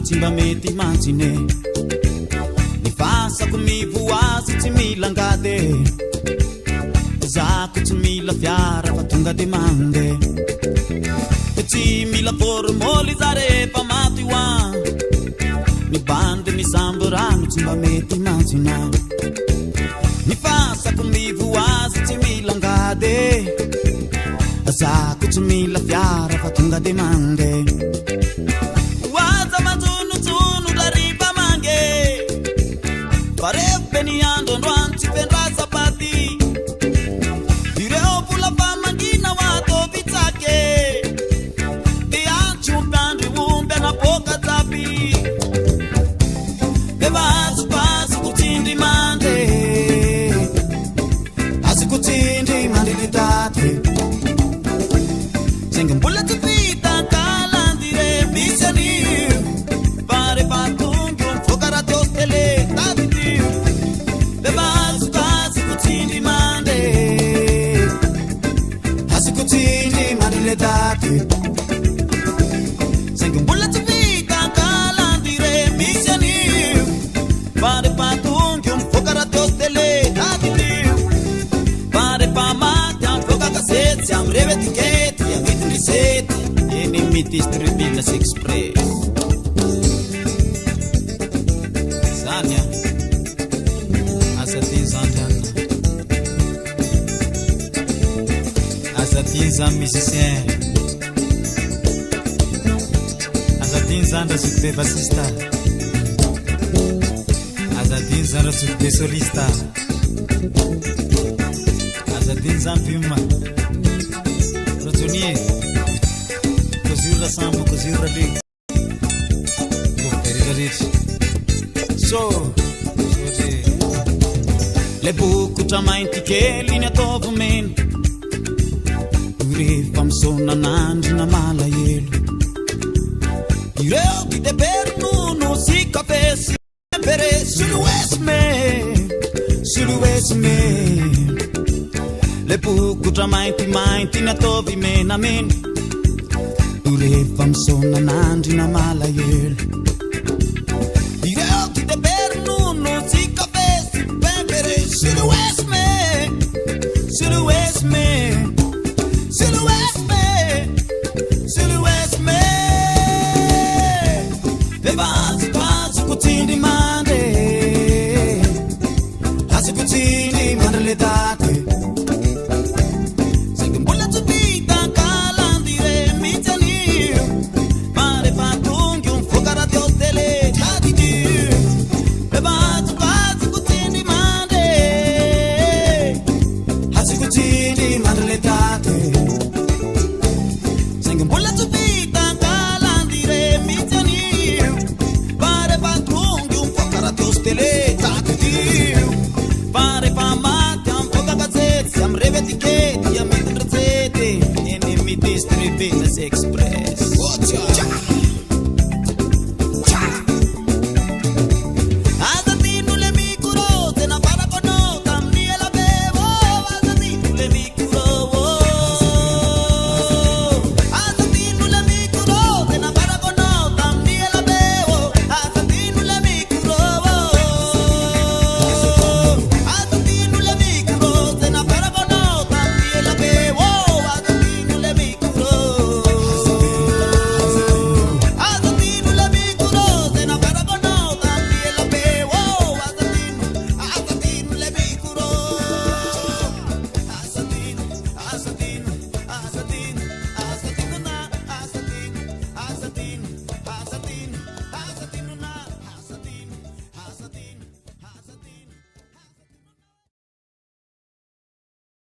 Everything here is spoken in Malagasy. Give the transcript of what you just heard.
Timba mety imagine ni fasako mivoazy tsy mila ngade zako tsy mila fiara fa tonga de mande tsy mila formoli za rehefa maty wa ni bande ni samburano timba mety imagine ni fasako mivoazy tsy mila ngade zako tsy mila fiara fa tonga de mande Distribuidas Express Sanya Asatinza musicien Asatinza anda sukde bassista Asatinza anda sukde solista Asatinza film Rotunie Samba cosira lì so le buku tamainti che linea tovo men urifam sona nandi na mala yelo ireo di de pernuno si capesi pere sulu esme le buku tamainti na tovi men amen Urefam sona nandi na mala yelo Ireo ti de pernuno si capesi pempere Sulu esme E vazi kutindi mande Hasi kutindi mande le date Pare pa mate, un po' cagazzette, siamo revetichetti, a mettere rete, e mi distribuidas Express.